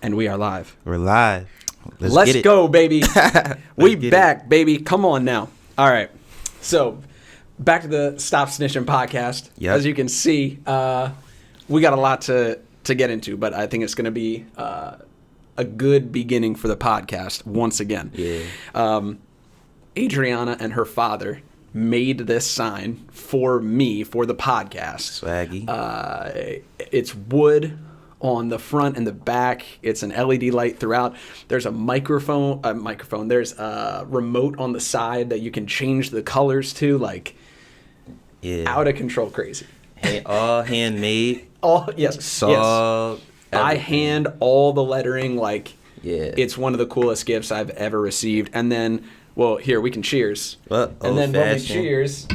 And we are live. We're live. Let's go, baby. We back, baby. Come on now. All right. So, back to the Stop Snitchin podcast. Yep. As you can see, we got a lot to get into, but I think it's going to be a good beginning for the podcast once again. Yeah. Adriana and her father made this sign for me for the podcast. Swaggy. It's wood on the front and the back. It's an LED light throughout. There's a microphone. There's a remote on the side that you can change the colors to. Like, out of control crazy. All handmade. Yes. Saw. Yes. By hand, all the lettering. Like, Yeah. It's one of the coolest gifts I've ever received. And then, well, here we can cheers. Well, and then when we cheers,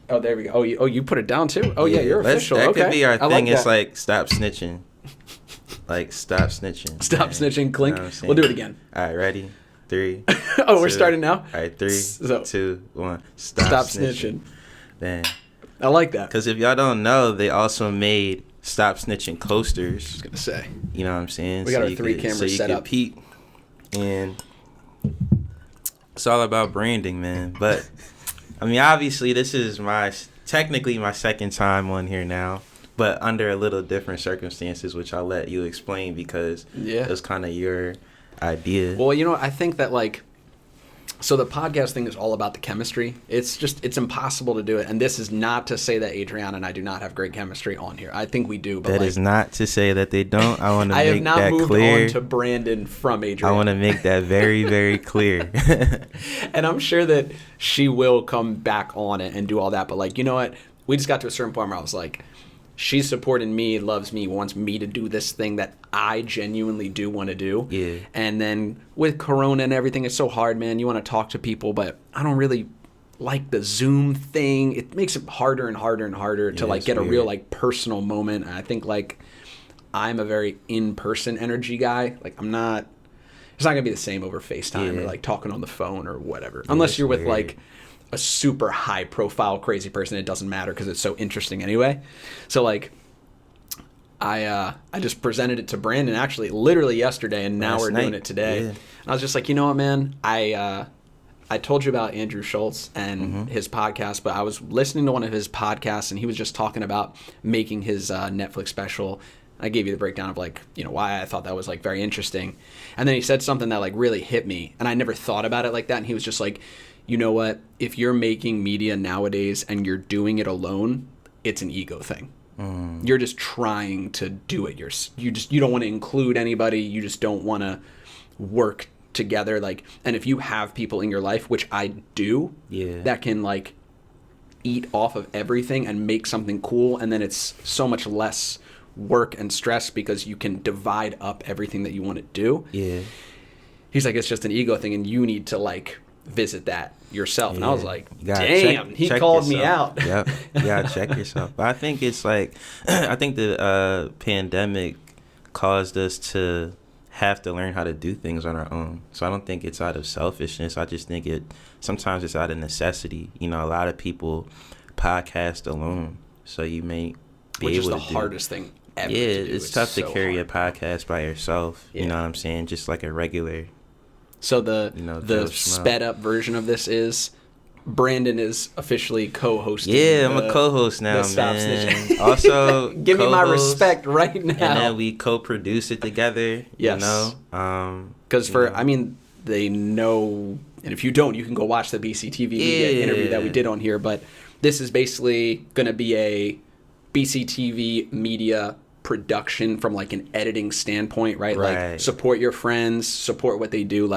oh, there we go. Oh, you put it down too. Oh yeah, you're official. That okay. could be our thing. Like it's that. like stop snitching. Like stop snitching. Stop man. snitching. Clink. You know what I'm saying? We'll do it again. All right, ready? 3. Oh, we're starting now. All right, 3, So, 2, 1. Stop snitching. Man. I like that. Because if y'all don't know, they also made Stop Snitching coasters. I was gonna say. You know what I'm saying? We got our 3 cameras set up. Peek, and it's all about branding, man. But I mean, obviously, this is technically my second time on here now, but under a little different circumstances, which I'll let you explain because it was kind of your idea. Well, I think that so the podcast thing is all about the chemistry. It's impossible to do it. And this is not to say that Adriana and I do not have great chemistry on here. I think we do. But that is not to say that they don't. I want to I make that have not moved clear. on to Brandon from Adriana. I want to make that very, very clear. And I'm sure that she will come back on it and do all that. But you know what? We just got to a certain point where I was like, she's supporting me, loves me, wants me to do this thing that I genuinely do want to do. Yeah. And then with Corona and everything, it's so hard, man. You want to talk to people, but I don't really like the Zoom thing. It makes it harder and harder and harder to get a real personal moment. And I think I'm a very in-person energy guy. I'm not. It's not gonna be the same over FaceTime or talking on the phone or whatever. Unless you're with a super high profile crazy person, it doesn't matter because it's so interesting anyway. So I just presented it to Brandon actually literally yesterday, and now we're doing it today. Yeah. And I was just like, you know what, man, I told you about Andrew Schultz and his podcast, but I was listening to one of his podcasts and he was just talking about making his Netflix special. I gave you the breakdown of why I thought that was very interesting. And then he said something that really hit me, and I never thought about it like that. And he was just like, you know what? If you're making media nowadays and you're doing it alone, it's an ego thing. You're just trying to do it. You don't want to include anybody. You just don't want to work together. And if you have people in your life, which I do, that can eat off of everything and make something cool, and then it's so much less work and stress because you can divide up everything that you want to do. Yeah. He's like, it's just an ego thing, and you need to visit that yourself. And I was like, damn, he check called yourself. me out. Yep. You gotta check yourself. But I think it's I think the pandemic caused us to have to learn how to do things on our own. So I don't think it's out of selfishness. I just think sometimes it's out of necessity. A lot of people podcast alone. So you may be Which able is the to do hardest thing ever Yeah, to do. it's tough to so carry hard. a podcast by yourself. Yeah. You know what I'm saying? Just like a regular. So the Phil sped up version of this is Brandon is officially co-hosting. Yeah, I'm a co-host now, Stop man. Snitching. Also, give me my co-host, respect right now. And then we co-produce it together. Yes. Because they know, and if you don't, you can go watch the BCTV media interview that we did on here. But this is basically going to be a BCTV media production from an editing standpoint, right? Support your friends, support what they do.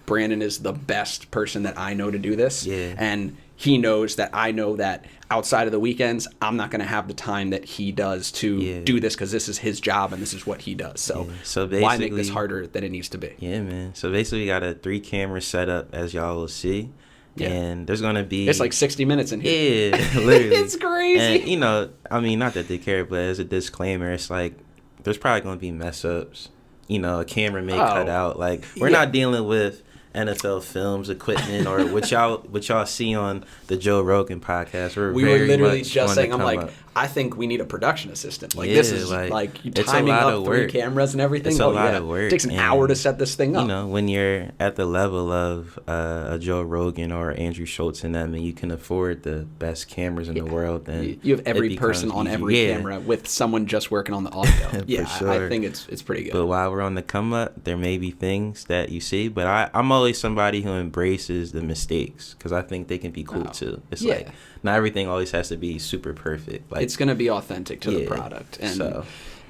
Brandon is the best person that I know to do this. Yeah. And he knows that I know that outside of the weekends, I'm not going to have the time that he does to do this because this is his job and this is what he does. So why make this harder than it needs to be? Yeah, man. So basically we got a 3-camera setup, as y'all will see. Yeah. And there's going to be... It's 60 minutes in here. Yeah, literally. It's crazy. And, not that they care, but as a disclaimer, it's there's probably going to be mess ups. A camera may cut out. We're not dealing with NFL Films equipment or what y'all see on the Joe Rogan podcast. We were literally just saying, I'm like, I think we need a production assistant. Like, Yeah, this is like, you it's a timing lot up of 3 work. cameras and everything. It's a lot of work. It takes an and, hour to set this thing up. You know, when you're at the level of a Joe Rogan or Andrew Schultz and them, and you can afford the best cameras in the world, then you have every person on every camera with someone just working on the audio. Yeah, sure. I think it's pretty good. But while we're on the come up, there may be things that you see. But I'm always somebody who embraces the mistakes because I think they can be cool too. It's like not everything always has to be super perfect. Like, it's going to be authentic to the product. And so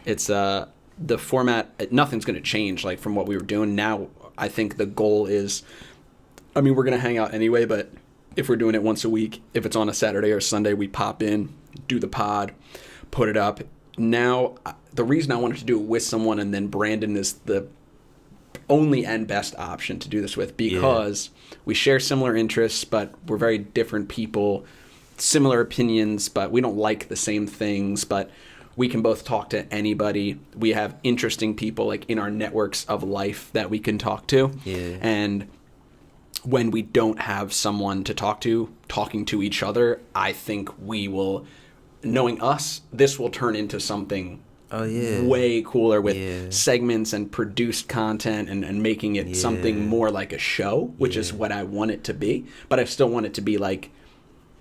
it's the format, nothing's going to change like from what we were doing. Now, I think the goal is, I mean, we're going to hang out anyway, but if we're doing it once a week, if it's on a Saturday or Sunday, we pop in, do the pod, put it up. Now, the reason I wanted to do it with someone and then Brandon is the only and best option to do this with because we share similar interests, but we're very different people, similar opinions, but we don't like the same things, but we can both talk to anybody. We have interesting people like in our networks of life that we can talk to. Yeah. And when we don't have someone to talk to, talking to each other, I think we will, knowing us, this will turn into something way cooler with segments and produced content and making it something more like a show, which is what I want it to be. But I still want it to be like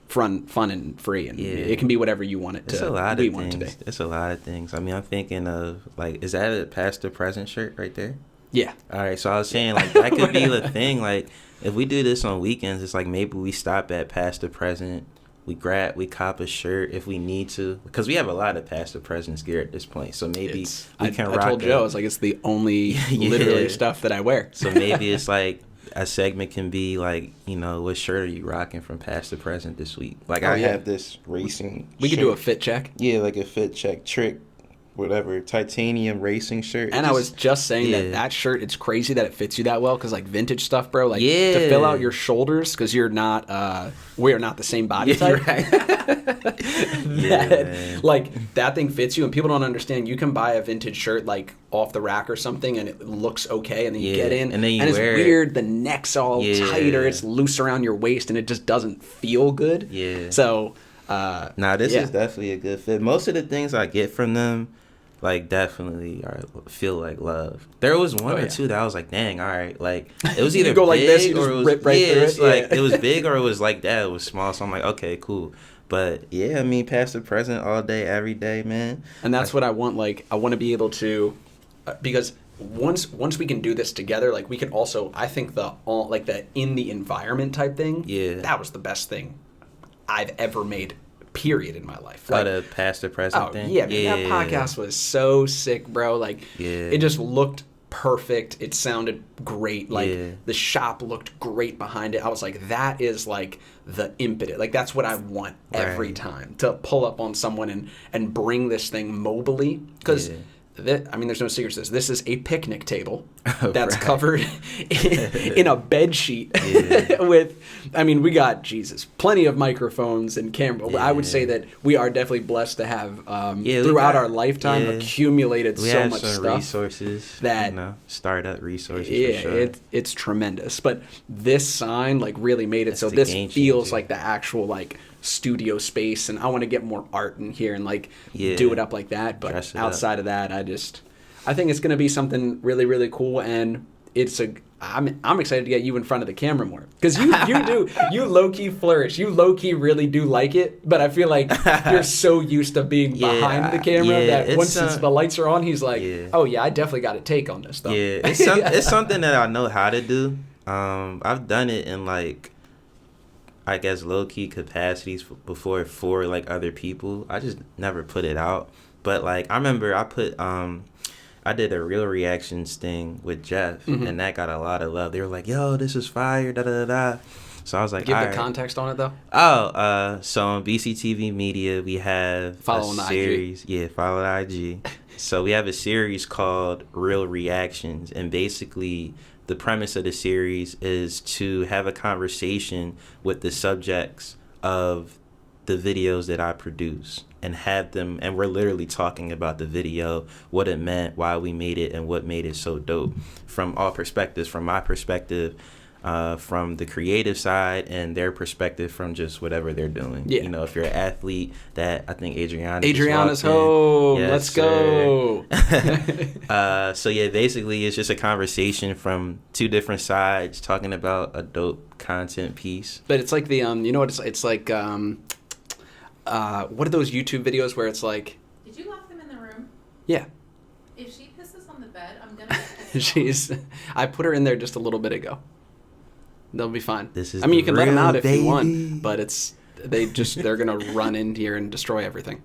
fun and free, and it can be whatever you want it to. It's a lot of things. Want it to be. It's a lot of things. I mean, I'm thinking of like, is that a past the present shirt right there? Yeah. All right. So I was saying like that could be the thing. Like if we do this on weekends, it's like maybe we stop at past the present. We cop a shirt if we need to, because we have a lot of past the present gear at this point. So maybe we can rock. I told Joe, it's like it's the only literally stuff that I wear. So maybe it's like a segment can be like, you know, what shirt are you rocking from past to present this week? Like I have this racing. We could do a fit check. Yeah, like a fit check trick. Whatever, titanium racing shirt. And I was just saying that shirt, it's crazy that it fits you that well because like vintage stuff, bro. Like to fill out your shoulders because you're not, we are not the same body type. Right. Like that thing fits you, and people don't understand. You can buy a vintage shirt like off the rack or something, and it looks okay, and then you get in, and then it's wear weird. The neck's all tighter, it's loose around your waist, and it just doesn't feel good. Yeah. So, this is definitely a good fit. Most of the things I get from them, like definitely feel like love. There was one or two that I was like, dang, all right. Like it was either you go big like this, you or just it was rip right through it's it. like it was big or it was like that. It was small. So I'm like, okay, cool. But yeah, I mean, past the present all day, every day, man. And that's what I want. Like I want to be able to, because once we can do this together, like we can also, I think the in the environment type thing. Yeah, that was the best thing I've ever made. Period in my life. Like the past the present thing. Yeah, that podcast was so sick, bro. Like it just looked perfect. It sounded great. Like the shop looked great behind it. I was like, that is like the impetus. Like that's what I want every time, to pull up on someone and bring this thing mobily, because I mean, there's no secret to this. This is a picnic table that's covered in a bed sheet with, I mean, we got, plenty of microphones and camera. I would say that we are definitely blessed to have, throughout our lifetime, accumulated so much stuff. Resources, that, startup resources. Yeah, for sure. It's tremendous. But this sign, like, really made it so this feels like the actual, like, studio space, and I want to get more art in here and like do it up like that. But outside of that, I think it's going to be something really, really cool, and I'm excited to get you in front of the camera more, because you low key flourish. You low key really do like it, but I feel like you're so used to being behind the camera that once the lights are on, he's like, oh yeah, I dedefinitely got a take on this stuff. Yeah, it's something that I know how to do. I've done it in like, I guess, low-key capacities before for like other people. I just never put it out. But like I remember I did a Real Reactions thing with Jeff, and that got a lot of love. They were like, yo, this is fire, da da da. So I was like, give the context on it though. So on BCTV Media we have a series. Yeah, follow the IG. So we have a series called Real Reactions, and basically the premise of the series is to have a conversation with the subjects of the videos that I produce, and have them, and we're literally talking about the video, what it meant, why we made it, and what made it so dope from all perspectives. From my perspective, from the creative side and their perspective from just whatever they're doing. Yeah. You know, if you're an athlete, that I think Adriana's home. Yes, let's go. So yeah, basically it's just a conversation from two different sides talking about a dope content piece. But it's like the you know what it's like what are those YouTube videos where it's like, did you lock them in the room? Yeah. If she pisses on the bed, I'm gonna I put her in there just a little bit ago. They'll be fine. This is I mean, you can let them out if baby. you want, but they're gonna run in here and destroy everything.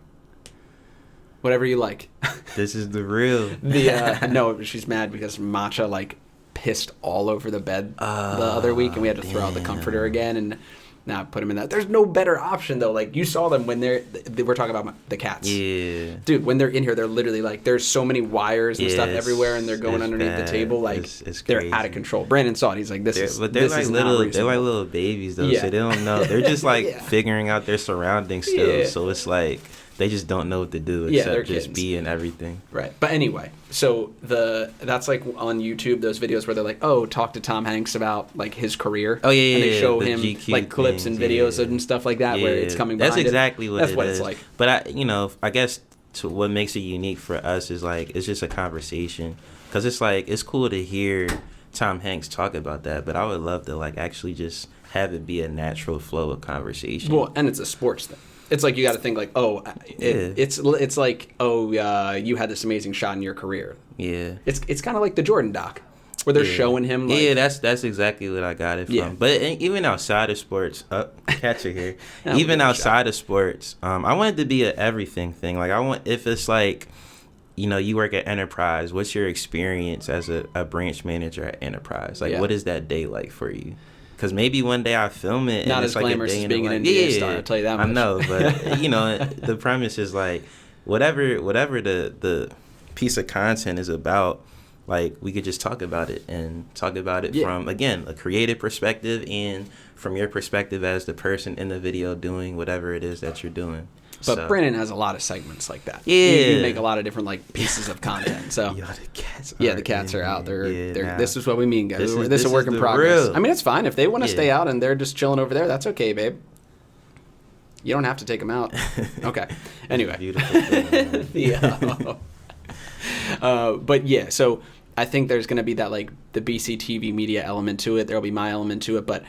Whatever you like. This is the real. No, she's mad because Matcha like pissed all over the bed the other week, and we had to throw out the comforter again, and now put him in that. There's no better option though. Like you saw them when we're talking about the cats. Yeah, dude, when they're in here, they're literally like there's so many wires and stuff everywhere, and they're going underneath the table. Like it's they're out of control. Brandon saw it. He's like, they're like little babies though, so they don't know. They're just like figuring out their surroundings still. Yeah. So it's like they just don't know what to do except just be in everything. Right. But anyway, so that's like on YouTube, those videos where they're like, oh, talk to Tom Hanks about like his career. Oh yeah, and they show the him GQ like clips and videos and stuff like that where it's coming behind That's exactly what that's it what is. It's like. But I guess what makes it unique for us is like it's just a conversation, because it's like it's cool to hear Tom Hanks talk about that, but I would love to like actually just have it be a natural flow of conversation. Well, and it's a sports thing. It's like you got to think like, oh, it's like, oh, you had this amazing shot in your career. Yeah. It's kind of like the Jordan doc, where they're showing him. Like, yeah, that's exactly what I got it from. Yeah. But even outside of sports, catch it here. Even outside of sports, I want it to be an everything thing. Like if it's like, you know, you work at Enterprise, what's your experience as a branch manager at Enterprise? Like, what is that day like for you? Because maybe one day I film it and not it's as like glamorous a day as being an NBA star, I'll tell you that much. I know, but you know, the premise is like whatever the piece of content is about, like we could just talk about it from, again, a creative perspective and from your perspective as the person in the video doing whatever it is that you're doing. But Brandon has a lot of segments like that. Yeah, you make a lot of different like pieces of content. So the cats are out. They're this is what we mean, guys. This is a work in progress. Real. I mean, it's fine if they want to stay out and they're just chilling over there. That's okay, babe. You don't have to take them out. Okay. Anyway. Beautiful. But yeah, so I think there's going to be that like the BCTV media element to it. There'll be my element to it, but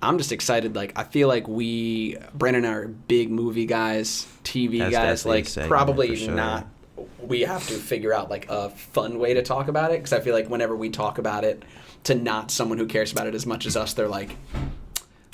I'm just excited. Like, I feel like Brandon and I are big movie guys, TV guys. Like, probably not. We have to figure out, like, a fun way to talk about it. Because I feel like whenever we talk about it to not someone who cares about it as much as us, they're like,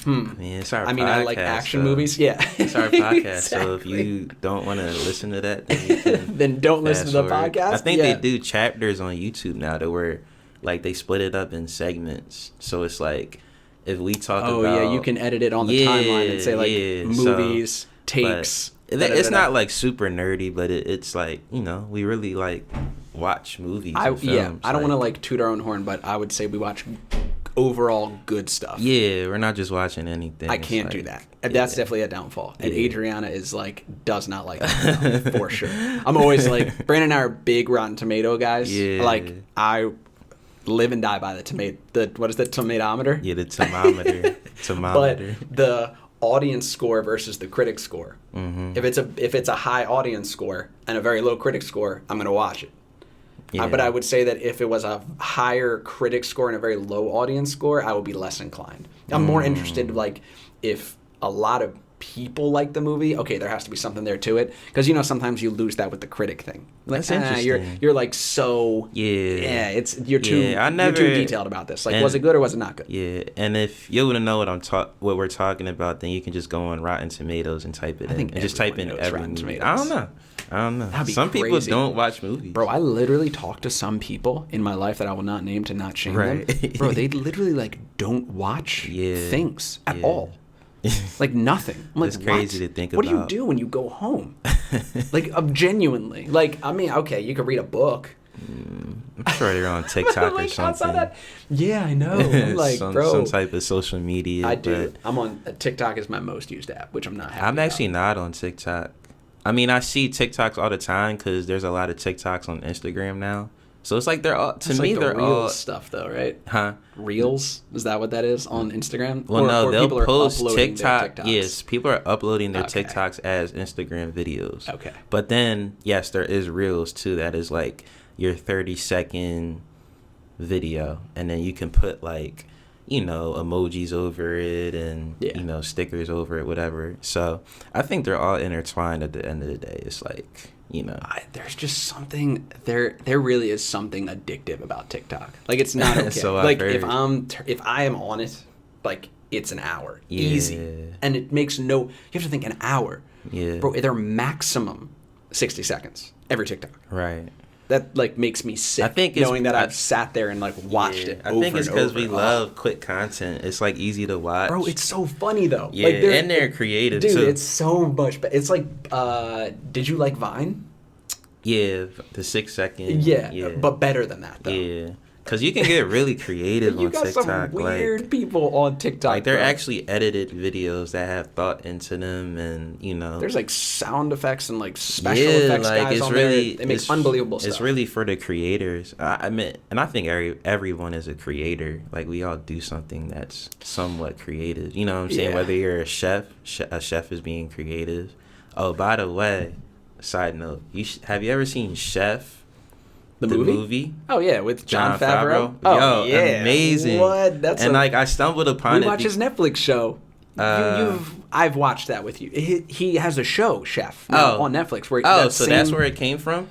I mean, it's our podcast, I like action movies. Yeah. It's our podcast. Exactly. So if you don't want to listen to that, then you can then don't listen to the podcast. I think they do chapters on YouTube now that where, like, they split it up in segments. So it's like, if we talk about... you can edit it on the timeline and say, like, movies, takes... It's not, like, super nerdy, but it's, like, you know, we really, like, watch movies and films. Yeah, I don't want to, like, toot our own horn, but I would say we watch overall good stuff. Yeah, we're not just watching anything. I can't do that. That's definitely a downfall. And Adriana is, like, does not like that, for sure. I'm always, like... Brandon and I are big Rotten Tomato guys. Yeah. Like, I... live and die by the what is the tomatometer? Yeah, the thermometer. But the audience score versus the critic score. Mm-hmm. If it's a high audience score and a very low critic score, I'm gonna watch it. Yeah. But I would say that if it was a higher critic score and a very low audience score, I would be less inclined. I'm more interested, like, if a lot of people like the movie, okay, there has to be something there to it, because you know sometimes you lose that with the critic thing. Like, that's interesting. You're like so you're too detailed about this. Like, was it good or was it not good? Yeah, and if you want to know what we're talking about, then you can just go on Rotten Tomatoes and type it in, and just type in every movie. I don't know. Some people don't watch movies. Bro, I literally talk to some people in my life that I will not name to not shame them. Bro, they literally like don't watch things at all. Like nothing. I'm like, it's crazy to think about. What do you do when you go home? Like, genuinely. Like, I mean, okay, you could read a book. I'm sure they're on TikTok like, or something. Yeah, I know. I'm like, some type of social media. I do. I'm on TikTok is my most used app, which I'm not happy I'm actually about. not on TikTok. I mean, I see TikToks all the time because there's a lot of TikToks on Instagram now. So it's like they're all, to That's me, like the they're Reels all, stuff though, right? huh? Reels, is that what that is on Instagram? Well, no, they'll people are post uploading their TikTok. TikToks? Yes, people are uploading their Okay. TikToks as Instagram videos. Okay. But then, yes, there is Reels too. That is like your 30-second video, and then you can put like, emojis over it and stickers over it, whatever. So I think they're all intertwined. At the end of the day, it's like, there's just something there really is something addictive about TikTok. Like, it's not okay. So like if I am on it, like, it's an hour easy, and it makes you have to think an hour, bro. They're maximum 60 seconds every TikTok, right? That like makes me sick. I think knowing that I've sat there and like watched it. I think it's because we love quick content. It's like easy to watch, bro. It's so funny though. Yeah, like, and they're creative dude, too. It's so much. It's like, did you like Vine? Yeah, the 6 second. Yeah, but better than that though. Yeah, because you can get really creative on TikTok. You got some weird people on TikTok. Like, they're bro. actually edited videos that have thought into them, and there's like sound effects and like special effects like, guys it's on really, there. They make unbelievable stuff. It's really for the creators. I mean, and I think everyone is a creator. Like, we all do something that's somewhat creative. You know what I'm saying? Yeah. Whether you're a chef is being creative. Oh, by the way, side note, have you ever seen Chef? The movie? Oh yeah, with Jon Favreau. Oh yeah, amazing. What? I stumbled upon it. We watch his Netflix show. I've watched that with you. He has a show, Chef, on Netflix. Where that's where it came from.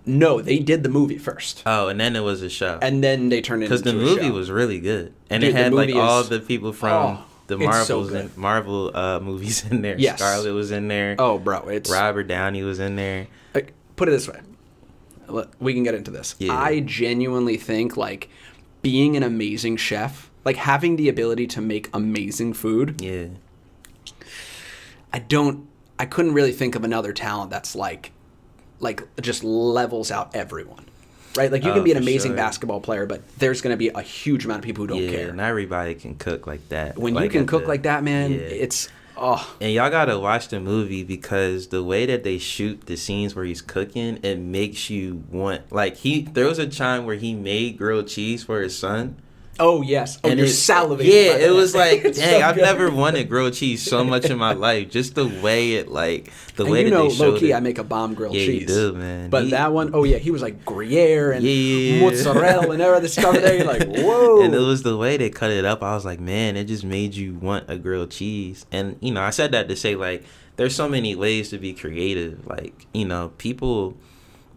No, they did the movie first. Oh, and then it was a show. And then they turned it into a show. Because the movie was really good, and it had like all the people from the Marvel movies in there. Yes. Scarlett was in there. Oh, bro, Robert Downey was in there. Put it this way. We can get into this. Yeah. I genuinely think like being an amazing chef, like having the ability to make amazing food. Yeah. I couldn't really think of another talent that's like just levels out everyone. Right? Like, you can be an amazing basketball player, but there's going to be a huge amount of people who don't care. Yeah, not everybody can cook like that. When you can cook like that, man, it's... Oh. And y'all gotta watch the movie, because the way that they shoot the scenes where he's cooking, it makes you want, like, there was a time where he made grilled cheese for his son. Oh yes, and you're salivating. Yeah, it was like, dang, so I've never wanted grilled cheese so much in my life. Just the way it, like, the way that they showed low key, it. I make a bomb grilled cheese. Yeah, you do, man. But that one, he was like Gruyere and mozzarella and everything stuff there. You're like, whoa. And it was the way they cut it up. I was like, man, it just made you want a grilled cheese. And I said that to say, like, there's so many ways to be creative. Like, people.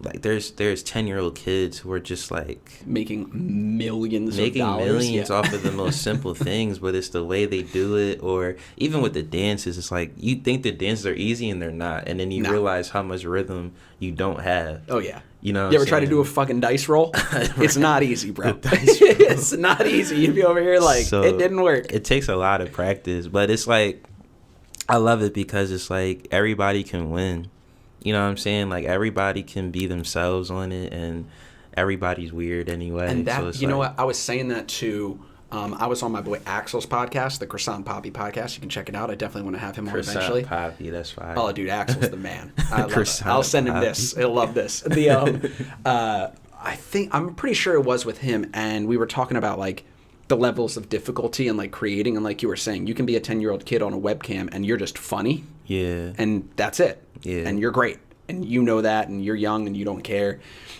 Like, there's 10-year-old kids who are just like making millions of dollars off of the most simple things, but it's the way they do it. Or even with the dances, it's like you think the dances are easy and they're not, and then you realize how much rhythm you don't have. Oh yeah, you ever try to do a fucking dice roll? It's not easy, bro. It's not easy. You'd be over here like, it didn't work. It takes a lot of practice, but it's like, I love it because it's like everybody can win. You know what I'm saying? Like, everybody can be themselves on it, and everybody's weird anyway. And that, so it's know what? I was saying that to, I was on my boy Axel's podcast, the Croissant Poppy podcast. You can check it out. I definitely want to have him on eventually. Croissant Poppy, that's fine. Oh, dude, Axel's the man. I love it. I'll send him this. He'll love this. I'm pretty sure it was with him, and we were talking about, like, the levels of difficulty and, like, creating, and like you were saying, you can be a 10-year-old kid on a webcam and you're just funny. Yeah. And that's it. Yeah. And you're great. And you know that, and you're young and you don't care.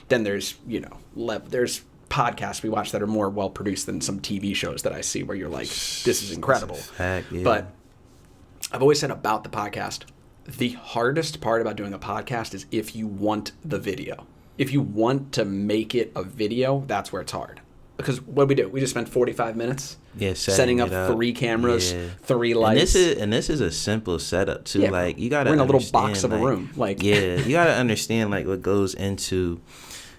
Then there's, there's podcasts we watch that are more well produced than some TV shows that I see where you're like, this is incredible. Fact, yeah. But I've always said about the podcast, the hardest part about doing a podcast is if you want the video. If you want to make it a video, that's where it's hard. Because what we do, we just spent 45 minutes setting up 3 cameras, 3 lights. And this is a simple setup too. Yeah, like, you gotta. We're in a little box of a room. Like, you gotta understand like what goes into.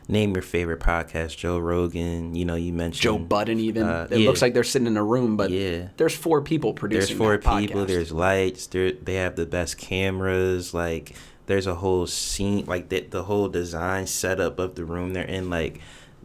Name your favorite podcast, Joe Rogan. You mentioned Joe Budden. Even it looks like they're sitting in a room, but there's 4 people producing. There's 4 that people. podcast. There's lights. They have the best cameras. Like, there's a whole scene. Like, the whole design setup of the room they're in. Like.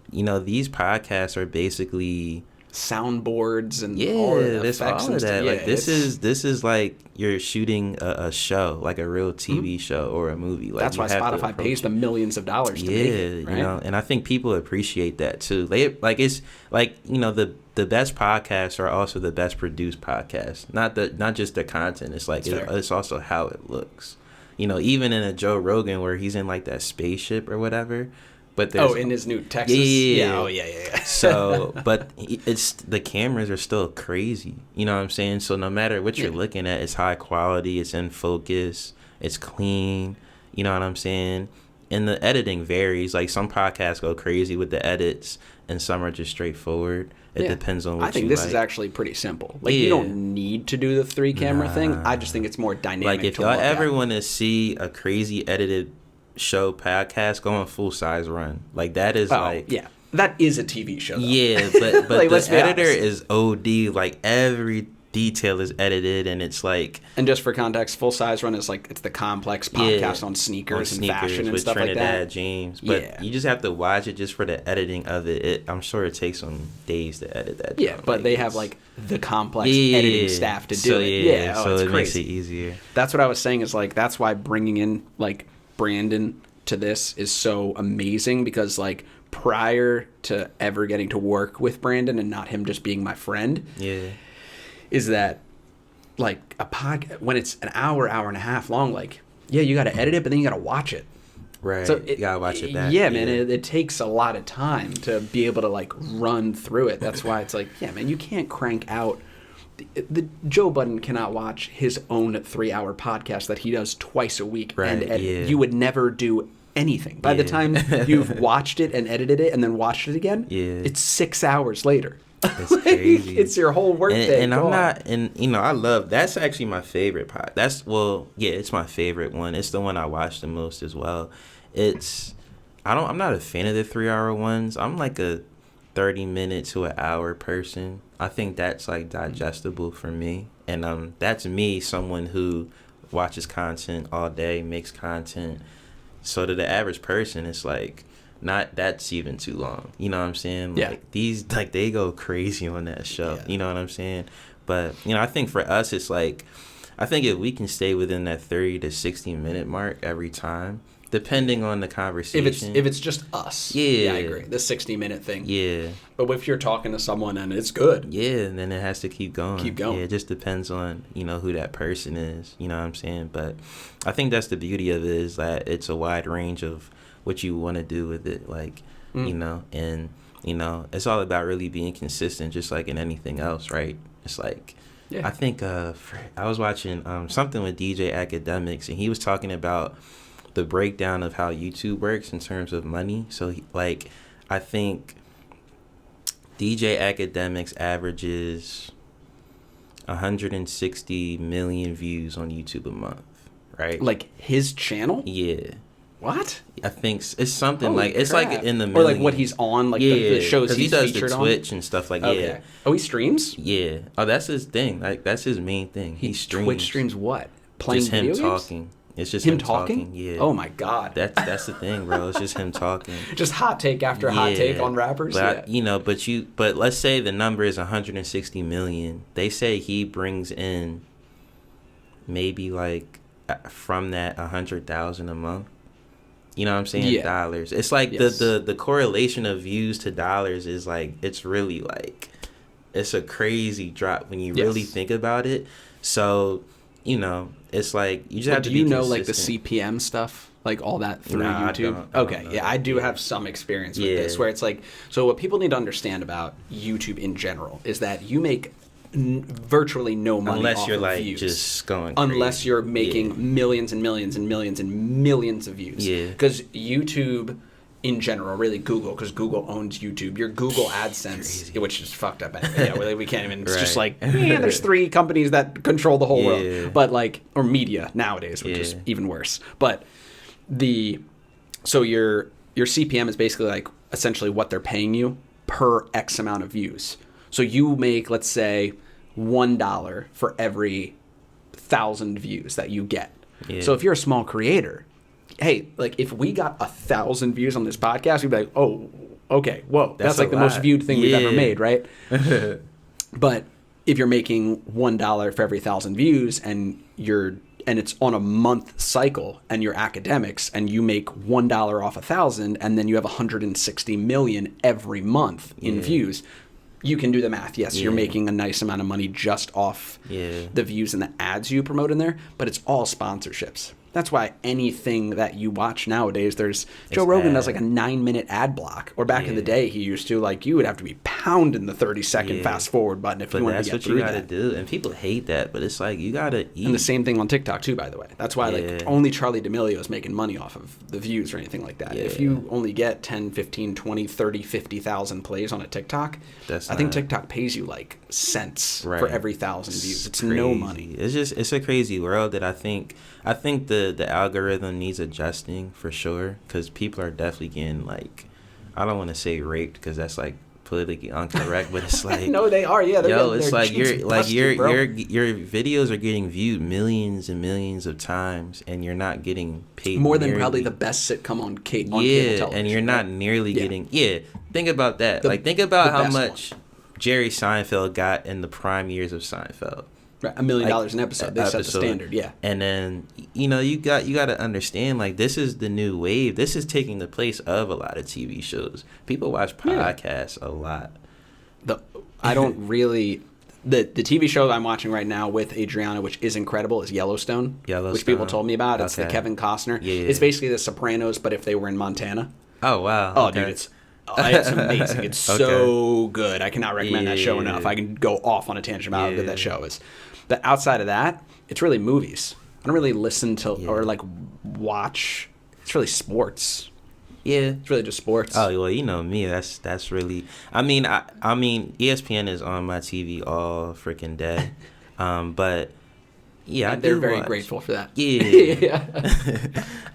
These podcasts are basically soundboards and all of the there's effects all and of that. stuff. Like this is like you're shooting a show, like a real TV show or a movie. Like that's why Spotify pays them millions of dollars to make it, right? You know, and I think people appreciate that too. They like it's like, you know, the best podcasts are also the best produced podcasts. Not just the content. It's like it's also how it looks. You know, even in a Joe Rogan where he's in like that spaceship or whatever. But in his new Texas. Yeah. Oh yeah. So, but it's the cameras are still crazy. You know what I'm saying? So no matter what you're looking at, it's high quality. It's in focus. It's clean. You know what I'm saying? And the editing varies. Like some podcasts go crazy with the edits, and some are just straightforward. It depends on what you like. I think this is actually pretty simple. Like you don't need to do the 3-camera thing. I just think it's more dynamic. Like if y'all ever want to see a crazy edited show podcast, go on Full Size Run. Like that is that is a TV show though. Yeah, but like, the editor is OD. Like every detail is edited, and it's like, and just for context, Full Size Run is like, it's the complex podcast on sneakers and fashion and stuff Trinidad like that. James, but you just have to watch it just for the editing of it. I'm sure it takes them days to edit that. Yeah, but they have like the complex editing staff to do it. So it crazy. makes it easier. That's what I was saying, is like, that's why bringing in like Brandon to this is so amazing, because like prior to ever getting to work with Brandon and not him just being my friend, is that like a podcast, when it's an hour and a half long, like you got to edit it, but then you got to watch it. Right. So you gotta watch it back. Yeah, man, it takes a lot of time to be able to like run through it. That's why it's like, yeah, man, you can't crank out. The Joe Budden cannot watch his own 3-hour podcast that he does twice a week and edit. You would never do anything. By the time you've watched it and edited it and then watched it again, it's 6 hours later. It's crazy. It's your whole work day. And I'm not, and you know, I love, that's actually my favorite pod. It's my favorite one. It's the one I watch the most as well. I'm not a fan of the 3-hour ones. I'm like a 30-minute to an hour person. I think that's like digestible for me. And that's me, someone who watches content all day, makes content. So to the average person, it's like, that's even too long. You know what I'm saying? Like these, like they go crazy on that show. You know what I'm saying? But you know, I think for us, it's like, I think if we can stay within that 30 to 60-minute mark every time, depending on the conversation. If it's just us. Yeah, I agree. The 60-minute thing. Yeah. But if you're talking to someone and it's good. Yeah, and then it has to keep going. Yeah, it just depends on, you know, who that person is. You know what I'm saying? But I think that's the beauty of it, is that it's a wide range of what you want to do with it. Like, you know, and, you know, it's all about really being consistent, just like in anything else, right? It's like, I think I was watching something with DJ Academics, and he was talking about the breakdown of how YouTube works in terms of money. So like, I think DJ Academics averages 160 million views on YouTube a month, right? Like his channel? Yeah. What? I think it's something like, crap. It's like in the millions. Or like what he's on, like the shows he's he does featured the on? Twitch and stuff like Okay. Oh, he streams? Yeah. Oh, that's his thing. Like that's his main thing. He streams. Twitch streams what? Playing just him video games? talking. It's just him talking. Yeah. Oh my god. That's the thing, bro. It's just him talking. Just hot take after hot take on rappers. But you know, but let's say the number is 160 million. They say he brings in maybe like from that 100,000 a month. You know what I'm saying? Yeah. Dollars. It's like the correlation of views to dollars is like, it's really like, it's a crazy drop when you really think about it. So, you know, it's like, you just have to be consistent. Do you know like the CPM stuff? Like all that through YouTube? I don't know. I do have some experience with this, where it's like, so what people need to understand about YouTube in general is that you make virtually no money unless you're like views. Just going crazy. Unless you're making millions and millions and millions and millions of views. Because YouTube in general, really Google, because Google owns YouTube, your Google AdSense, which is fucked up anyway. We can't even, it's just like, there's 3 companies that control the whole world. But like, or media nowadays, which is even worse. But so your CPM is basically like essentially what they're paying you per X amount of views. So you make, let's say, $1 for every 1,000 views that you get. So if you're a small creator, hey, like if we got 1,000 views on this podcast, we'd be like, oh, okay, whoa, that's like the most viewed thing we've ever made, right? But if you're making $1 for every 1,000 views and it's on a month cycle and you're academics and you make $1 off 1,000 and then you have 160 million every month in views, you can do the math. Yes, you're making a nice amount of money just off the views and the ads you promote in there, but it's all sponsorships. That's why anything that you watch nowadays, Joe Rogan does like a 9-minute ad block. Or back in the day, he used to, like, you would have to be pounding the 30-second fast forward button if you wanted to get through that. But that's what you got to do. And people hate that, but it's like, you got to eat. And the same thing on TikTok, too, by the way. That's why, like, only Charli D'Amelio is making money off of the views or anything like that. Yeah. If you only get 10, 15, 20, 30, 50,000 plays on a TikTok, I think TikTok pays you, like, cents for every 1,000 views. It's no money. It's a crazy world that I think the algorithm needs adjusting for sure, because people are definitely getting, like, I don't want to say raped because that's like politically incorrect, but it's like no, they are. Yeah, it's like your videos are getting viewed millions and millions of times, and you're not getting paid more than probably the best sitcom on cable television. And you're not nearly getting. Think about that. Think about how much Jerry Seinfeld got in the prime years of Seinfeld. Right, $1 million an episode. They set the standard, And then you got to understand, like, this is the new wave. This is taking the place of a lot of TV shows. People watch podcasts a lot. I don't really. The TV show I'm watching right now with Adriana, which is incredible, is Yellowstone. Which people told me about. It's the Kevin Costner. Yeah. It's basically The Sopranos, but if they were in Montana. Oh wow! Oh, dude, it's amazing. It's so good. I cannot recommend that show enough. I can go off on a tangent about how good that show is. But outside of that, it's really movies. I don't really listen to or like watch. It's really sports. Yeah, it's really just sports. Oh well, you know me. That's really. I mean, ESPN is on my TV all freaking day. But yeah, they're very grateful for that. Yeah.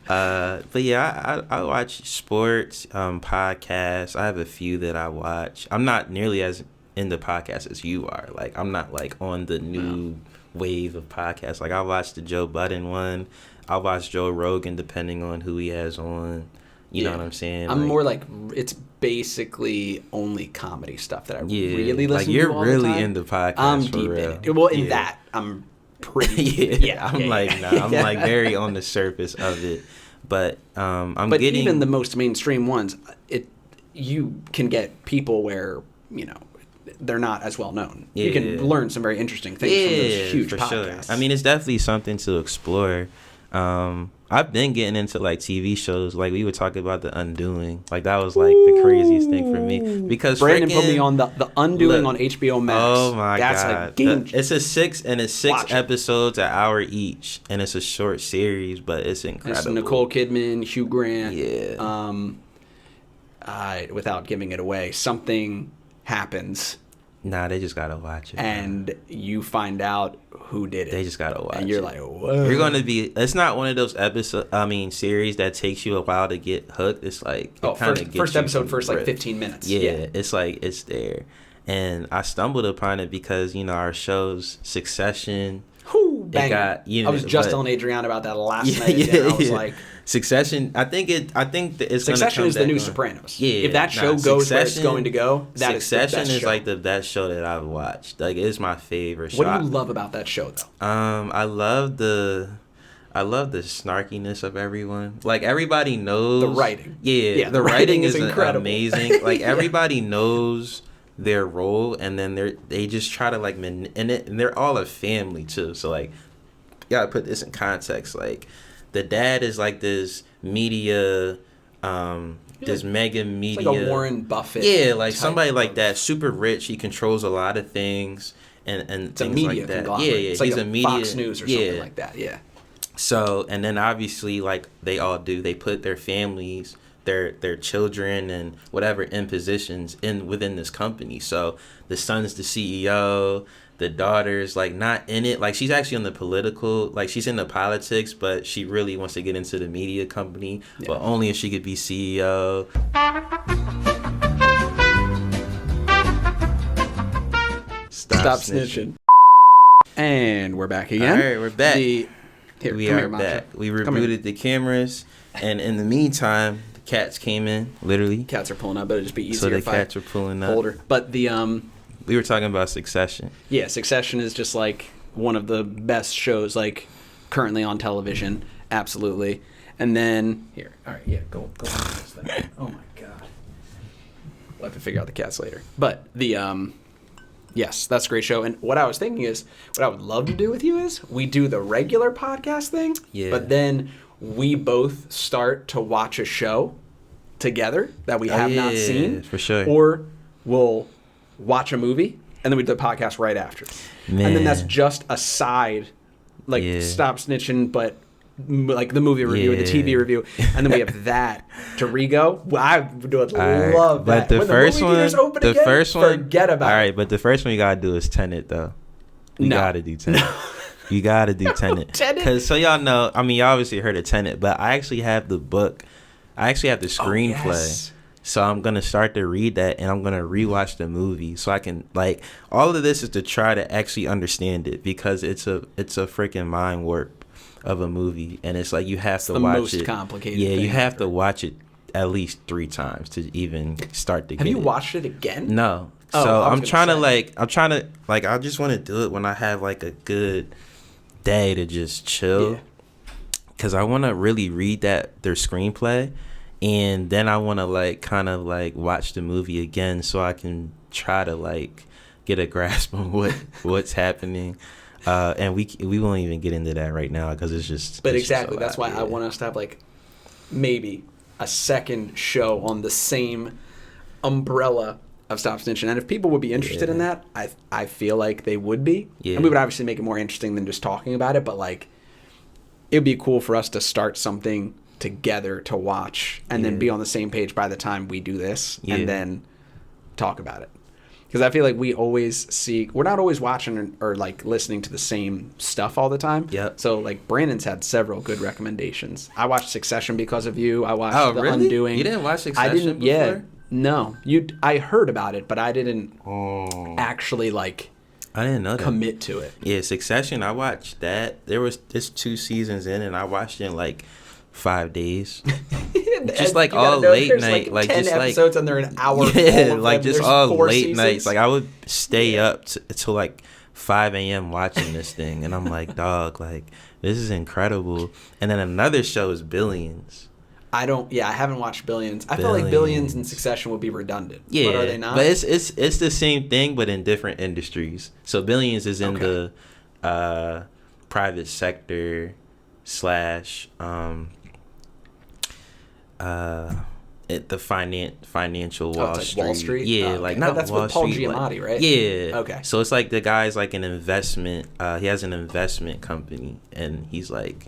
But yeah, I watch sports, podcasts. I have a few that I watch. I'm not nearly as into podcasts as you are. Like, I'm not like on the new wave of podcasts. Like, I watched the Joe Budden one. I watch Joe Rogan depending on who he has on. You know what I'm saying? I'm more like, it's basically only comedy stuff that I really listen to. You're all really the time. into podcasts. I'm for deep real. in it. Well, in that, I'm pretty. I'm like very on the surface of it. But But even the most mainstream ones, you can get people where, you know, they're not as well known. You can learn some very interesting things from those huge podcasts. Sure. I mean, it's definitely something to explore. I've been getting into like TV shows. Like, we were talking about The Undoing. Like, that was like the craziest thing for me, because Brandon put me on the Undoing on HBO Max. Oh my That's god, a game. It's six episodes, an hour each, and it's a short series, but it's incredible. It's Nicole Kidman, Hugh Grant. Yeah. Without giving it away, something happens. Nah, they just gotta watch it. And you find out who did it. They just gotta watch it. And you're like, whoa. You're gonna be. It's not one of those series that takes you a while to get hooked. It's like first episode, like 15 minutes. Yeah, it's like it's there. And I stumbled upon it because, you know, our shows Succession. I was just telling Adriana about that last night. And I was like, Succession. I think it's Succession is the new Sopranos. Yeah, if that show goes where it's going to go, Succession is like the best show that I've watched. Like, it's my favorite show. What do you love about that show, though? I love the snarkiness of everyone. Like, everybody knows the writing. Yeah, the writing is incredible. Amazing. Like, everybody knows their role, and then they just try to like and they're all a family too. So, like, you gotta put this in context. Like, the dad is like this media, this mega media, it's like a Warren Buffett. Yeah, like somebody like that, super rich. He controls a lot of things and it's things a media like that. Conglomerate. Yeah, it's like he's a media Fox News or something like that. Yeah. So, and then obviously, like, they put their families, their children and whatever in positions within this company. So the son's the CEO, the daughter's like not in it. Like, she's actually on the political, like, she's in the politics, but she really wants to get into the media company, but only if she could be CEO. Stop snitching. And we're back again. All right, we're back. We are back. We rebooted the cameras, and in the meantime, the cats came in, literally. Cats are pulling up, but it'd just be easier So the if cats I are pulling up. hold her. But the We were talking about Succession. yeah, Succession is just like one of the best shows like currently on television. Absolutely. And then here, all right, yeah, go on this thing. Oh my god, we'll have to figure out the cats later. But the yes, that's a great show. And what I was thinking is, what I would love to do with you is we do the regular podcast thing, but then we both start to watch a show together that we have not seen, for sure, or we'll watch a movie and then we do the podcast right after, and then that's just a side, like Stop Snitching, but like the movie review, the TV review, and then we have that to re-go. I would love that. But the when first the movie theaters one, open again, first one, forget about it. All right, but the first one you gotta do is Tenet, though. You gotta do Tenet. You gotta do Tenet. Because so y'all know, I mean, y'all obviously heard of Tenet, but I actually have the book. I actually have the screenplay. Yes. So I'm gonna start to read that, and I'm gonna rewatch the movie, so I can like all of this is to try to actually understand it, because it's a freaking mind warp of a movie, and it's like you have to watch most it. Complicated. Yeah, thing you have ever. to watch it at least 3 times to even start to. Have get you it. watched it again? No. Oh, So I was I'm trying say. to I just want to do it when I have like a good day to just chill. Yeah. Cause I want to really read their screenplay, and then I want to like kind of like watch the movie again so I can try to like get a grasp on what's happening. And we won't even get into that right now because it's just. But it's just exactly, a that's lot, why I want us to have like maybe a second show on the same umbrella of Stop Snitching. And if people would be interested in that, I feel like they would be. Yeah. And we would obviously make it more interesting than just talking about it, but like it would be cool for us to start something together to watch and then be on the same page by the time we do this and then talk about it. Because I feel like we always we're not always watching or like listening to the same stuff all the time. Yep. So like Brandon's had several good recommendations. I watched Succession because of you. I watched The really? Undoing. You didn't watch Succession I didn't. before? Yeah. No. I heard about it, but I didn't actually like. I didn't know that. Commit to it. Yeah, Succession. I watched that. It's 2 seasons in, and I watched it in like 5 days. Just like all late night, like 10 just episodes like and they're an hour. yeah, of like them. just There's all 4 late seasons. nights. Like I would stay up till like 5 a.m. watching this thing, and I'm like, dog, like this is incredible. And then another show is Billions. I haven't watched Billions. I feel like Billions and Succession would be redundant. Yeah, but are they not? But it's the same thing, but in different industries. So Billions is in the private sector / the financial Wall it's Street. like Wall Street? Yeah, Oh, okay. like not That's Wall with Paul Street. Giamatti, right? Yeah. Okay. So it's like the guy's like an investment. He has an investment company, and he's like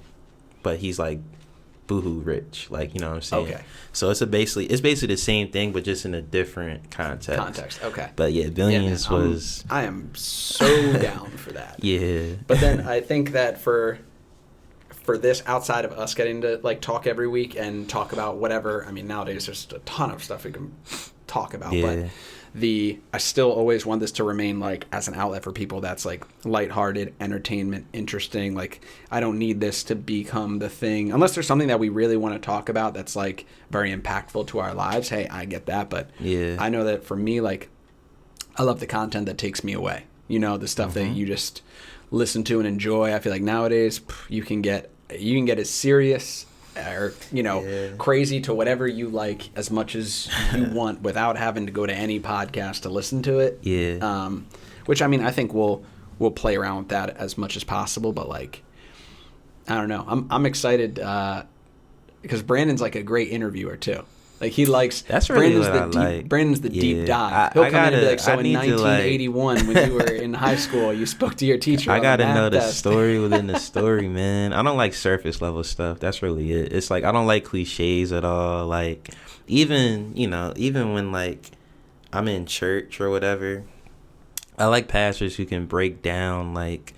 boohoo rich, like, you know what I'm saying? Okay. So it's basically the same thing, but just in a different context. Okay. But yeah, Billions man, was. I am so down for that. Yeah. But then I think that for this, outside of us getting to like talk every week and talk about whatever, I mean, nowadays there's a ton of stuff we can talk about. Yeah. But I still always want this to remain like as an outlet for people that's like lighthearted, entertainment, interesting. Like I don't need this to become the thing unless there's something that we really want to talk about that's like very impactful to our lives. Hey, I get that, but I know that for me, like I love the content that takes me away. You know, the stuff that you just listen to and enjoy. I feel like nowadays you can get as serious or, you know, crazy to whatever you like as much as you want without having to go to any podcast to listen to it. Yeah. Which, I mean, I think we'll play around with that as much as possible, but like, I don't know. I'm excited because Brandon's like a great interviewer too. Like he likes. That's really Brandon's what the I deep. like. Brandon's the deep dive. He'll come in and be like, "So in 1981, when you were in high school, you spoke to your teacher." I gotta know the test. story within the story, man. I don't like surface level stuff. That's really it. It's like I don't like cliches at all. Like even when like I'm in church or whatever, I like pastors who can break down like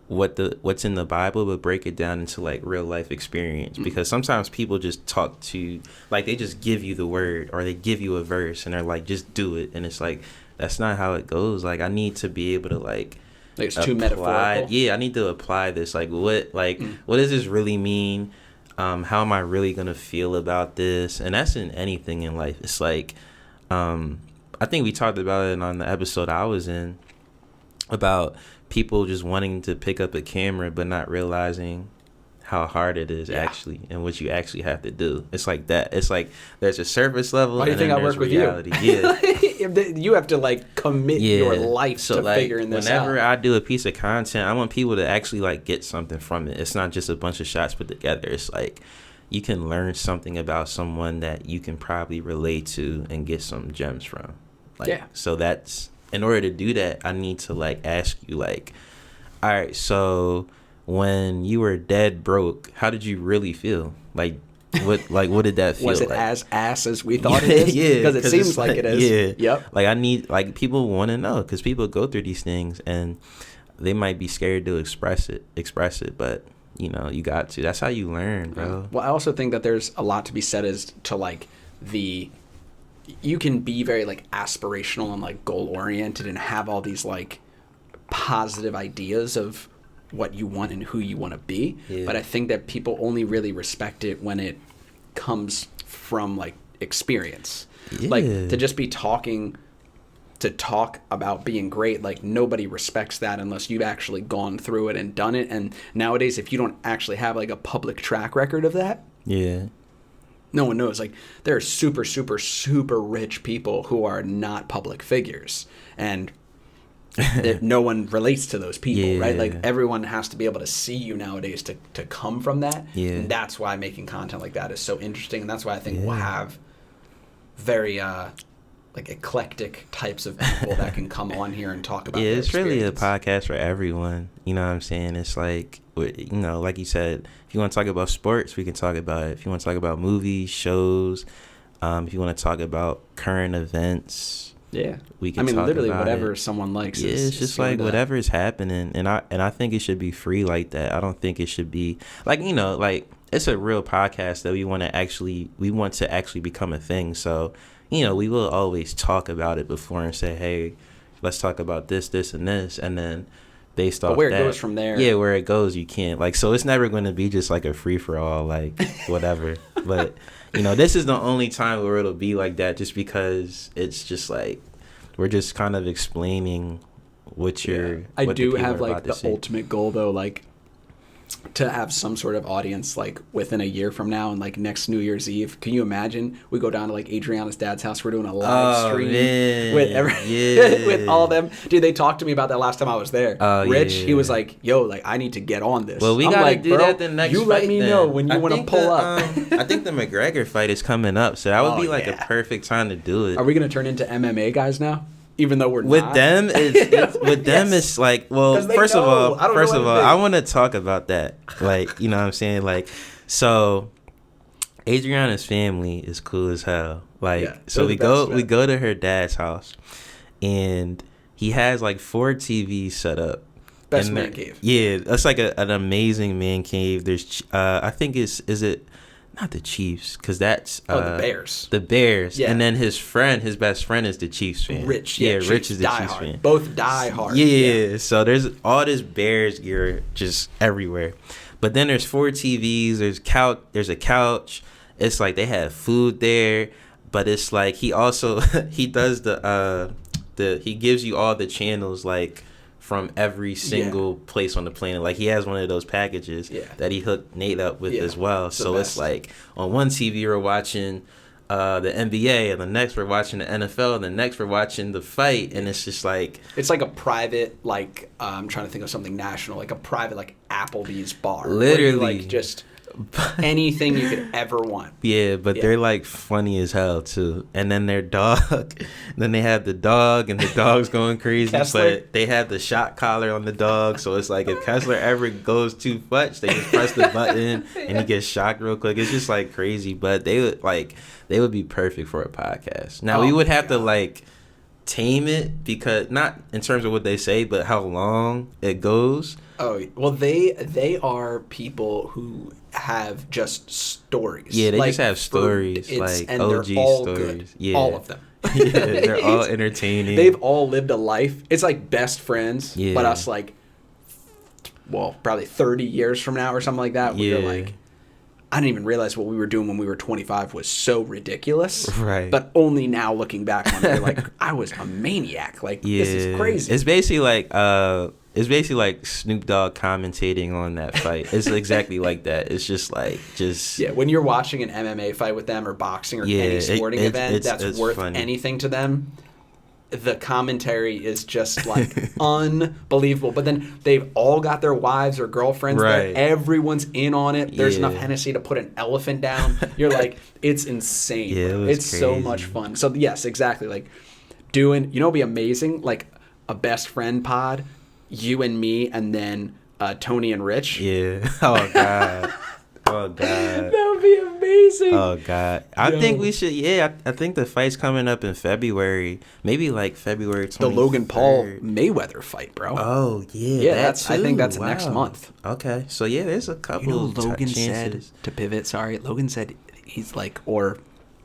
what's in the Bible, but break it down into like real life experience. Because sometimes people just talk to, like, they just give you the word or they give you a verse and they're like, just do it, and it's like that's not how it goes. Like I need to be able to like it's too metaphorical. Yeah, I need to apply this. Like what does this really mean? how am I really gonna feel about this? And that's in anything in life. It's like, I think we talked about it on the episode I was in about people just wanting to pick up a camera but not realizing how hard it is actually and what you actually have to do. It's like that. It's like there's a surface level. Why do you think I work reality. with you? Yeah. You have to like commit your life to like, figuring this out. Whenever I do a piece of content, I want people to actually like get something from it. It's not just a bunch of shots put together. It's like you can learn something about someone that you can probably relate to and get some gems from. Like, so that's, in order to do that, I need to like ask you like, all right, so when you were dead broke, how did you really feel? Like what did that feel? Was it like? As ass as we thought it is? Yeah, because it seems like it is. Yeah. Yep. Like I need, like, people want to know, because people go through these things and they might be scared to express it, but you know, you got to. That's how you learn, bro. Well, I also think that there's a lot to be said as to like you can be very like aspirational and like goal oriented and have all these like positive ideas of what you want and who you want to be, but I think that people only really respect it when it comes from like experience. Like to just be talk about being great, like nobody respects that unless you've actually gone through it and done it. And nowadays, if you don't actually have like a public track record of that, no one knows. Like there are super, super, super rich people who are not public figures, and no one relates to those people, right? Like everyone has to be able to see you nowadays to come from that. And that's why making content like that is so interesting, and that's why I think we'll have very like eclectic types of people that can come on here and talk about their it's really a experience. podcast for everyone. You know what I'm saying? It's like, you know, like you said, if you want to talk about sports, we can talk about it. If you want to talk about movies, shows, if you want to talk about current events, we can. I mean, talk literally about whatever it. someone likes. It's just like whatever is happening, and I think it should be free like that. I don't think it should be like, you know, like it's a real podcast that we want to actually become a thing. So, you know, we will always talk about it before and say, hey, let's talk about this, and this, and then based off where that, it goes from there. Yeah, where it goes, you can't like. So it's never going to be just like a free for all, like whatever. But you know, this is the only time where it'll be like that, just because it's just like we're just kind of explaining what you're. I what do the have like the say. ultimate goal though, like to have some sort of audience like within a year from now, and like next New Year's Eve. Can you imagine? We go down to like Adriana's dad's house. We're doing a live stream with with all them. Dude, they talked to me about that last time I was there. Rich, he was like, "Yo, like I need to get on this." Well, we gotta do that the next. You fight, let me then. know when you want to pull up. I think the McGregor fight is coming up, so that would be like a perfect time to do it. Are we gonna turn into MMA guys now? Even though we're with not. them, it's like, well, first of all, I want to talk about that. Like, you know what I'm saying? Like, so Adriana's family is cool as hell. Like, so we go to her dad's house, and he has like 4 TVs set up. Best man cave. Yeah, that's like an amazing man cave. There's, I think is it. Not the Chiefs, because that's the Bears. The Bears, and then his best friend is the Chiefs fan. Rich, Rich is the Chiefs fan. Both die hard. Yeah, so there's all this Bears gear just everywhere. But then there's 4 TVs. There's a couch. It's like they have food there, but it's like he also he does he gives you all the channels like from every single place on the planet. Like he has one of those packages that he hooked Nate up with as well. So it's like on one TV we're watching the NBA, and the next we're watching the NFL, and the next we're watching the fight, and it's just like it's like a private like I'm trying to think of something national, like a private like Applebee's bar. Literally, where you, like just anything you could ever want. But they're like funny as hell too. And then their dog, then they have the dog, and the dog's going crazy. Kessler. But they have the shot collar on the dog, so it's like if Kessler ever goes too much, they just press the button and he gets shocked real quick. It's just like crazy. But they would be perfect for a podcast. Now we would have to like tame it, because not in terms of what they say, but how long it goes. Oh well, they are people who have just stories. Yeah, they like, just have stories, like and OG they're all stories. Good. Yeah, all of them. Yeah, they're all entertaining. They've all lived a life. It's like best friends, but us like, well, probably 30 years from now or something like that. We're like, I didn't even realize what we were doing when we were 25 was so ridiculous. Right. But only now looking back on it, you're like, I was a maniac. Like, this is crazy. It's basically like Snoop Dogg commentating on that fight. It's exactly like that. It's just like yeah. When you're watching an MMA fight with them or boxing or any sporting event that's worth funny. Anything to them, the commentary is just like unbelievable. But then they've all got their wives or girlfriends there. Everyone's in on it. There's enough Hennessy to put an elephant down. You're like, it's insane. Yeah, it's crazy. So much fun. So yes, exactly. Like doing, it'd be amazing. Like a best friend pod, you and me, and then Tony and Rich. Yeah. Oh God. Oh God. That would be amazing. Oh God. I think we should. Yeah, I think the fight's coming up in February. Maybe like February 23rd. The Logan Paul Mayweather fight, bro. Oh yeah. Yeah, I think that's next month. Okay, so yeah, there's a couple. Logan chances. said to pivot. Sorry, Logan said he's like, or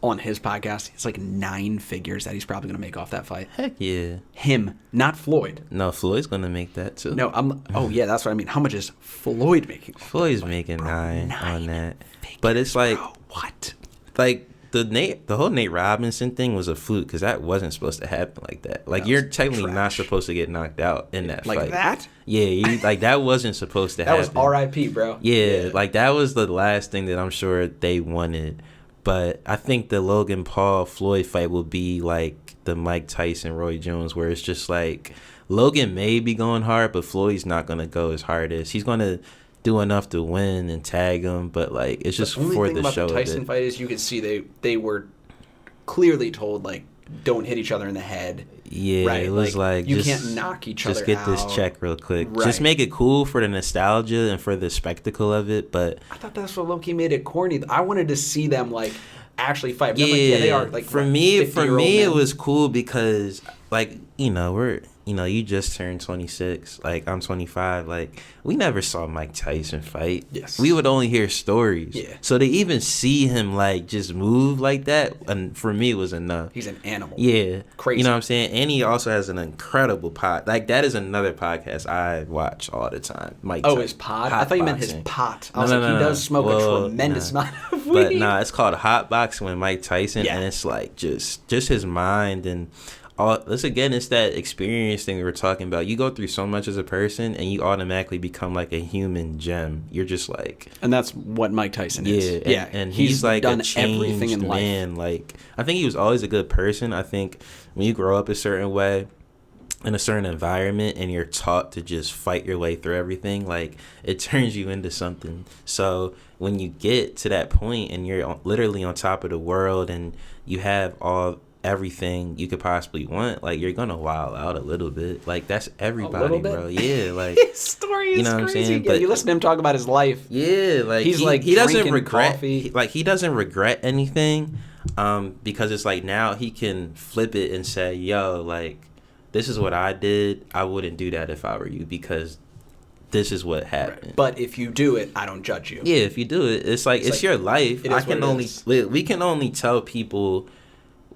on his podcast, it's like 9 figures that he's probably gonna make off that fight. Heck yeah. Him, not Floyd. No, Floyd's gonna make that too. No, oh yeah, that's what I mean. How much is Floyd making? Floyd's making 9 on that. Figures, but it's like, bro, what? Like the whole Nate Robinson thing was a fluke because that wasn't supposed to happen like that. Like you're technically not supposed to get knocked out in that fight. Like that? Yeah, like that wasn't supposed to happen. happen. That was R.I.P., bro. Yeah, like that was the last thing that I'm sure they wanted. But I think the Logan Paul Floyd fight will be like the Mike Tyson Roy Jones, where it's just like Logan may be going hard, but Floyd's not gonna go as hard as he's gonna do enough to win and tag him. But like it's just for the show. The only thing about the Tyson fight is you could see they were clearly told like don't hit each other in the head. Yeah, right? It was like you can't knock each other out. Just get this check real quick. Right. Just make it cool for the nostalgia and for the spectacle of it. But I thought that's what low-key made it corny. I wanted to see them like actually fight. But yeah, like, yeah, they are like for me it was cool because like you just turned 26. Like I'm 25. Like we never saw Mike Tyson fight. Yes, we would only hear stories. Yeah. So to even see him like just move like that, and for me it was enough. He's an animal. Yeah, crazy. You know what I'm saying? And he also has an incredible pod. Like that is another podcast I watch all the time. Mike. Oh, his pod. I thought you meant his pot. I was he does smoke a tremendous amount of weed. But it's called Hot Boxing with Mike Tyson, yeah. And it's like just his mind and. It's that experience thing we were talking about. You go through so much as a person, and you automatically become like a human gem. You're just like, and that's what Mike Tyson is. Yeah, and he's like done a changed everything in man. life. Like I think he was always a good person. I think when you grow up a certain way, in a certain environment, and you're taught to just fight your way through everything, like it turns you into something. So when you get to that point, and you're literally on top of the world, and you have everything you could possibly want, like you're gonna wild out a little bit. Like that's everybody, bro. Yeah, like his story is what I'm crazy. saying? Yeah, but you listen to him talk about his life. Yeah, like he doesn't regret coffee. He doesn't regret anything, because it's like now he can flip it and say, yo, like this is what I did. I wouldn't do that if I were you, because this is what happened. Right. But if you do it, I don't judge you. Yeah, if you do it, it's like it's your life. We can only tell people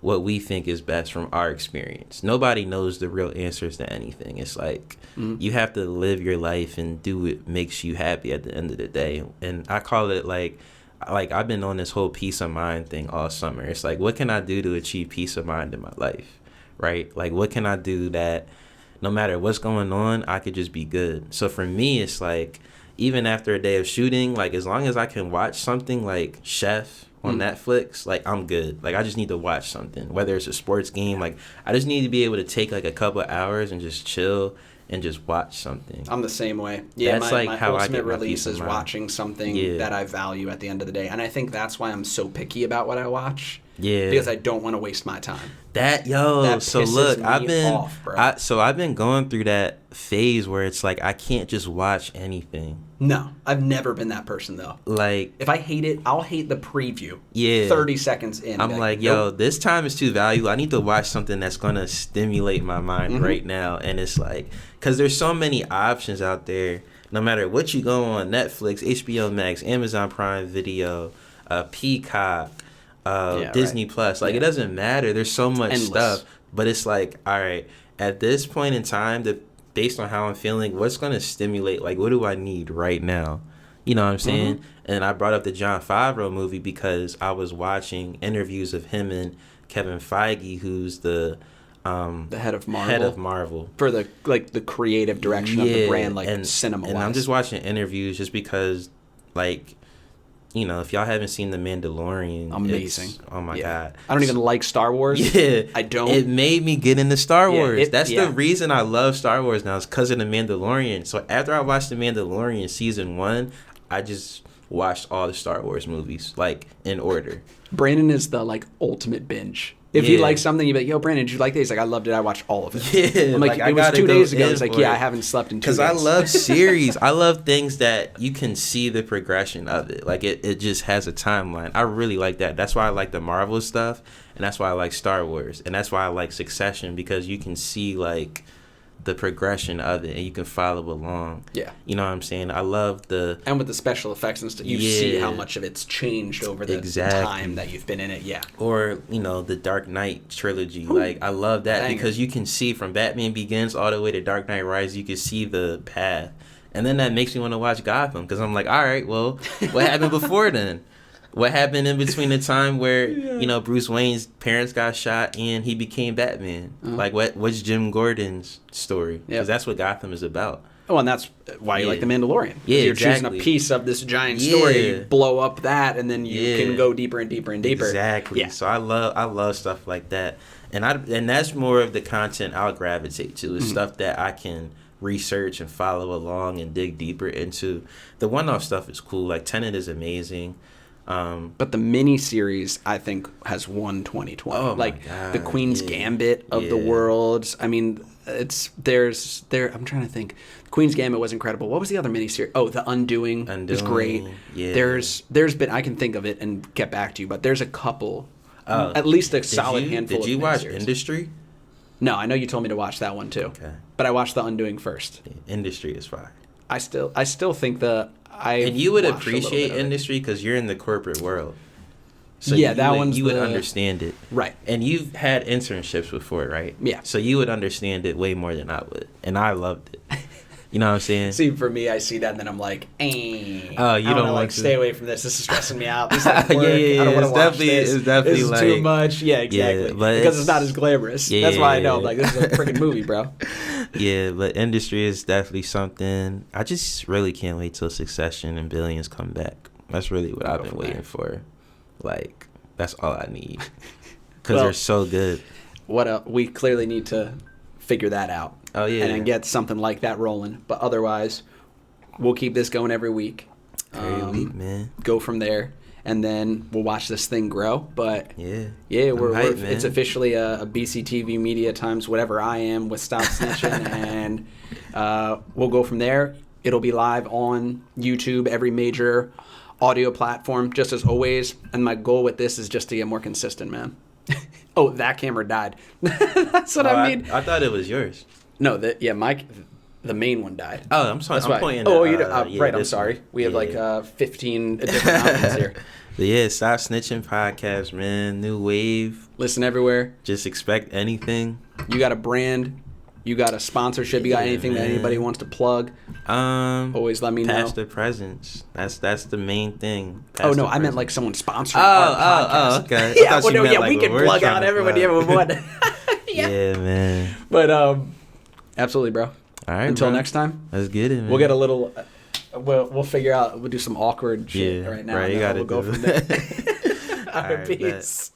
what we think is best from our experience. Nobody knows the real answers to anything. It's like you have to live your life and do what makes you happy at the end of the day. And I call it like I've been on this whole peace of mind thing all summer. It's like, what can I do to achieve peace of mind in my life, right? Like, what can I do that no matter what's going on, I could just be good. So for me, it's like, even after a day of shooting, like as long as I can watch something like Chef on Netflix, like I'm good. Like I just need to watch something, whether it's a sports game. Like I just need to be able to take like a couple of hours and just chill and just watch something. I'm the same way. Yeah, that's my how ultimate I get release is watching something that I value at the end of the day, and I think that's why I'm so picky about what I watch. Yeah, because I don't want to waste my time. That so look, I've been going through that phase where it's like I can't just watch anything. No, I've never been that person though. Like if I hate it, I'll hate the preview. Yeah, 30 seconds in. I'm like, yo, this time is too valuable. I need to watch something that's gonna stimulate my mind right now. And it's like, because there's so many options out there. No matter what you go on, Netflix, HBO Max, Amazon Prime Video, Peacock, Disney Plus. Like it doesn't matter. There's so much stuff. But it's like, all right, at this point in time, based on how I'm feeling, what's gonna stimulate? Like, what do I need right now You know what I'm saying? And I brought up the Jon Favreau movie because I was watching interviews of him and Kevin Feige, who's the head of Marvel. Head of Marvel. For the creative direction of the brand, like cinema-wise. And I'm just watching interviews just because, like, you know, if y'all haven't seen The Mandalorian, amazing. Oh my God. I don't even like Star Wars. Yeah. I don't. It made me get into Star Wars. That's the reason I love Star Wars now, is because of The Mandalorian. So after I watched The Mandalorian season 1, I just watched all the Star Wars movies, like, in order. Brandon is the, like, ultimate binge. If you like something, you'd be like, yo, Brandon, did you like this? He's like, I loved it. I watched all of it. Yeah. I'm like, it was 2 days ago. He's like, yeah, I haven't slept in 2 days. Because I love series. I love things that you can see the progression of it. Like, it just has a timeline. I really like that. That's why I like the Marvel stuff, and that's why I like Star Wars. And that's why I like Succession, because you can see, like, the progression of it, and you can follow along. Yeah. You know what I'm saying? I love the... And with the special effects and stuff, you see how much of it's changed over the time that you've been in it, Or, you know, the Dark Knight trilogy. Ooh, like, I love that because you can see from Batman Begins all the way to Dark Knight Rises, you can see the path. And then that makes me want to watch Gotham, because I'm like, all right, well, what happened before then? What happened in between the time where, you know, Bruce Wayne's parents got shot and he became Batman? Like, what's Jim Gordon's story? Because that's what Gotham is about. Oh, and that's why you like The Mandalorian. Yeah, you're choosing a piece of this giant story, you blow up that, and then you can go deeper and deeper and deeper. Exactly. Yeah. So I love stuff like that. And that's more of the content I'll gravitate to, is stuff that I can research and follow along and dig deeper into. The one-off stuff is cool. Like, Tenet is amazing. But the mini series, I think, has won 2020. Oh, like, my God, the Queen's Gambit of the world. I mean, I'm trying to think. Queen's Gambit was incredible. What was the other mini series? Oh, The Undoing is great. Yeah. There's been, I can think of it and get back to you, but there's a couple, at least a solid handful. Did you watch Industry? No, I know you told me to watch that one too. Okay. But I watched The Undoing first. Industry is fine. I still think and you would appreciate Industry because you're in the corporate world. So you would understand it. Right. And you've had internships before, right? Yeah. So you would understand it way more than I would. And I loved it. You know what I'm saying? See, for me, I see that and then I'm like, oh, you don't like stay away from this. This is stressing me out. This is like work. I don't want to watch this. It's definitely like too much. Yeah, exactly. Because it's not as glamorous. That's why I know. I'm like, this is a freaking movie, bro. Yeah, but Industry is definitely something. I just really can't wait till Succession and Billions come back. That's really what I've been waiting for. Like, that's all I need. Because they're so good. We clearly need to figure that out. Oh, yeah. And then get something like that rolling. But otherwise, we'll keep this going every week. Every week, man. Go from there. And then we'll watch this thing grow. But yeah, it's officially a BCTV Media times whatever I am with Stop Snitchin'. And we'll go from there. It'll be live on YouTube, every major audio platform, just as always. And my goal with this is just to get more consistent, man. Oh, that camera died. That's what I mean. I thought it was yours. No, the main one died. Oh, I'm sorry. I'm pointing. Right. I'm sorry. We have 15 different options here. But yeah, Stop Snitching podcast, man. New wave. Listen everywhere. Just expect anything. You got a brand. You got a sponsorship. You got anything that anybody wants to plug? Always let me know. Past the presence. That's the main thing. I meant like someone sponsoring our podcast. Oh, okay. We can plug out everybody. Yeah, man. But absolutely, bro. All right. Until next time. Let's get it, man. We'll get a little. We'll figure out. We'll do some awkward shit right now. Right. You gotta go from there. All right, peace.